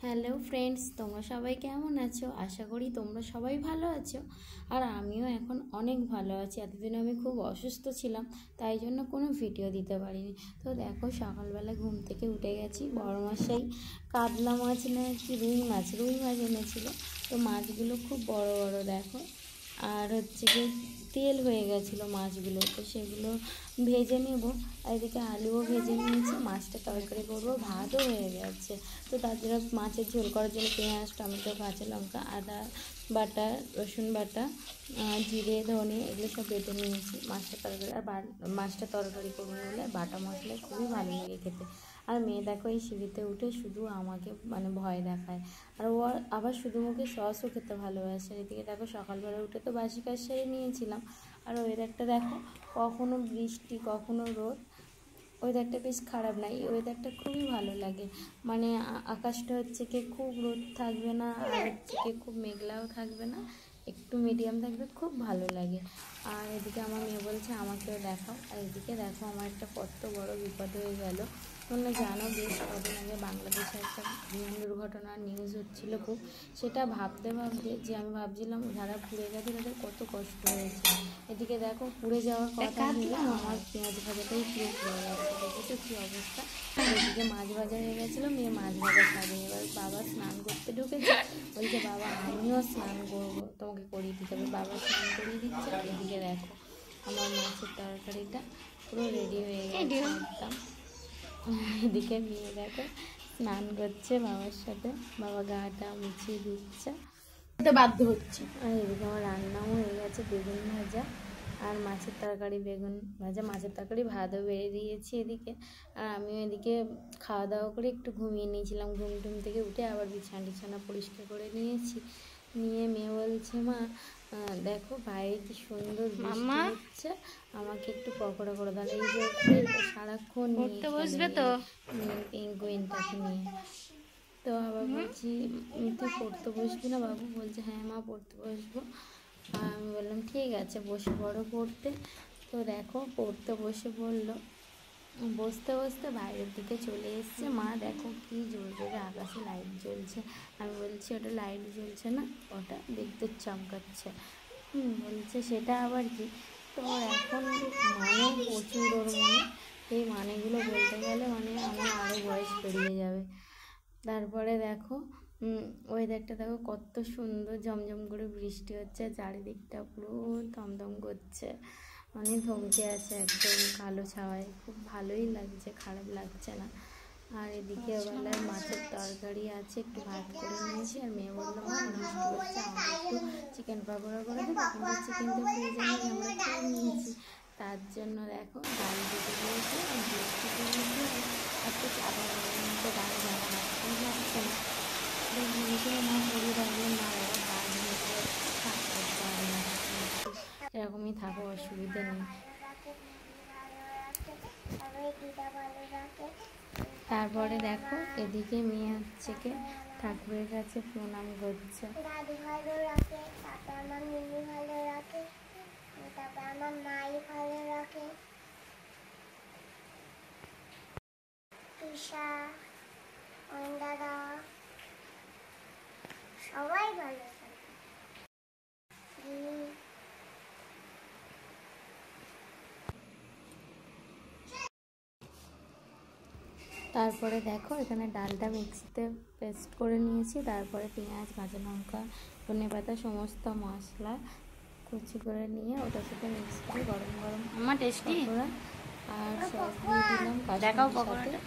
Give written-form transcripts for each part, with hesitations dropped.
Hello friends, তোমরা সবাই কেমন আছো? আশা করি তোমরা সবাই ভালো আছো। আর আমিও এখন অনেক ভালো আছি। এতদিন আমি খুব অসুস্থ ছিলাম, তাই জন্য কোনো ভিডিও দিতে পারিনি। তো দেখো, সকালবেলা ঘুম থেকে উঠে গেছি। বড় মশাই কাতলা মাছ না কি রুই মাছ এনেছিল। তো মাছগুলো খুব বড় বড় দেখো, আর হচ্ছে কি তেল হয়ে গেছিলো মাছগুলো, তো সেগুলো ভেজে নেব। আর এদিকে আলুও ভেজে নিয়েছি, মাছটা তরকারি করবো, ভাতও হয়ে গেছে। তো তার জন্য মাছের ঝোল করার জন্য পেঁয়াজ, টমেটো, কাঁচা লঙ্কা, আদা বাটা, রসুন বাটা, জিরে, ধনে এগুলো সব বেটে নিয়েছি মাছটা তরকারি। আর মাছটা তরকারি করবো বলে বাটা মশলা খুবই ভালো লাগে খেতে। আর মেয়ে দেখো এই সিঁড়িতে উঠে শুধু আমাকে ভয় দেখায়। আর ও আবার শুধু মুখে সসও খেতে ভালোবাসে। এদিকে দেখো, সকালবেলা উঠে তো বাসি কাজ সেরে নিয়েছিলাম। আর ওয়েদারটা দেখো, কখনো বৃষ্টি কখনো রোদ। ওয়েদারটা বেশ খারাপ না, এই ওয়েদারটা খুবই ভালো লাগে। আকাশটা হচ্ছে কি খুব রোদ থাকবে না, আর হচ্ছে কি খুব মেঘলাও থাকবে না, একটু মিডিয়াম থাকবে, খুব ভালো লাগে। আর এদিকে আমার মেয়ে বলছে আমাকেও দেখাও। আর এদিকে দেখো, আমার একটা কত বড় বিপদ হয়ে গেল। তোমরা জানো, বেশ কদিন আগে বাংলাদেশে একটা বিমান দুর্ঘটনার নিউজ হচ্ছিলো খুব। সেটা ভাবতে যে আমি ভাবছিলাম যারা পুড়ে গেছে তাদের কত কষ্ট হয়েছে। এদিকে দেখো, পুড়ে যাওয়ার কথা ভেবে আমার পেঁয়াজ ভাজাটাই পুরো পুড়ে গেছে। দেখেছো কী অবস্থা। এদিকে মাছ ভাজা হয়ে গেছিলো, মেয়ে মাছ ভাজা খাবে। এবার বাবা স্নান করতে ঢুকেছে, বলছে বাবা আমিও স্নান করবো, তোমাকে করিয়ে দিতে হবে। বাবা স্নান করিয়ে দিচ্ছে। এদিকে দেখো, আমার মাছের তরকারিটা পুরো রেডি হয়ে গেছে একদম। এদিকে মেয়ে দেখো স্নান করছে বাবার সাথে, বাবা গাটা মুছিয়ে দিচ্ছে, বাধ্য হচ্ছে। আর এদিকে আমার রান্নাও হয়ে গেছে, বেগুন ভাজা আর মাছের তরকারি, বেগুন ভাজা মাছের তরকারি, ভাতও বেড়ে দিয়েছি এদিকে। আর আমিও এদিকে খাওয়া দাওয়া করে একটু ঘুমিয়ে নিয়েছিলাম। ঘুম থেকে উঠে আবার বিছানা পরিষ্কার করে নিয়েছি। নিয়ে মেয়ে বলছে, মা দেখো বাইরে কি সুন্দর বৃষ্টি হচ্ছে, আমাকে একটু পকোড়া করে দাও। এই যে সারাক্ষণ পড়তে বসবে তো পেঙ্গুইনটাকে নিয়ে। তো আবার বলছি, তুই পড়তে বসবি না বাবু? বলছে হ্যাঁ মা, পড়তে বসবো। আমি বললাম ঠিক আছে, বসে পড়ো পড়তে। তো দেখো, পড়তে বসে পড়লো। বসতে বাইরের দিকে চলে এসছে। মা দেখো কি জোর জোরে আকাশে লাইট জ্বলছে। আমি বলছি ওটা লাইট জ্বলছে না, ওটা বিদ্যুৎ চমকাচ্ছে। বলছে সেটা আবার কি? তো এখন প্রচুর ওর এই মানেগুলো বলতে গেলে আমার আরও বয়স পেরিয়ে যাবে। তারপরে দেখো, ওয়েদারটা দেখো কত সুন্দর, ঝমঝম করে বৃষ্টি হচ্ছে, চারিদিকটা পুরো দমদম করছে, থমকে আছে একদম কালো ছাওয়ায়। খুব ভালোই লাগছে, খারাপ লাগছে না। আর এদিকে বেলার মাছের তরকারি আছে, একটু ভাত করে নিয়েছি। আর মেয়ে বললো মা বৃষ্টি হচ্ছে, আমাকে একটু চিকেন পকোড়া করে দেবো। কিন্তু চিকেন তো ফ্রিজে নিয়ে আমরা খেয়ে নিয়েছি, তার জন্য দেখো ডাল দিতে দিয়েছে। আর বৃষ্টি দিয়েছে, একটু চাপা মতো ডাল জানা লাগছে না। ভেবেছিল মা করিয়ে রাখবেন, না বাবা কাজ হয়েছে, এরকমই থাকো, অসুবিধা নেই। তারপরে দেখো, এদিকে মেয়ে হচ্ছে কি ঠাকুরের কাছে প্রণাম করছে। দাদু ভালো রাখে, তারপর আমার মিমি ভালো রাখে, তারপর আমার মাই ভালো রাখে, তৃষা, অন্দারা সবাই ভালো থাকে। তারপরে দেখো, এখানে ডালটা মিক্সিতে পেস্ট করে নিয়েছি। তারপরে পেঁয়াজ, কাঁচা লঙ্কা, ধনেপাতা সমস্ত মশলা কুচি করে নিয়ে ওটার সাথে মিক্স করে গরম টেস্টি পকোড়া আর সস দিয়ে দিলাম। দেখাও পকোড়াটা।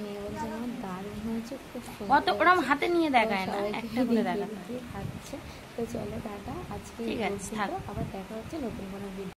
মেয়ে বলছে আমার দারুণ হয়েছে, খুব সুন্দর। ওরকম হাতে নিয়ে দেখায় না, একটা করে দেখা খাচ্ছে। তো চলো টাটা, আজকে আবার দেখা হচ্ছে নতুন কোনো ভিডিও।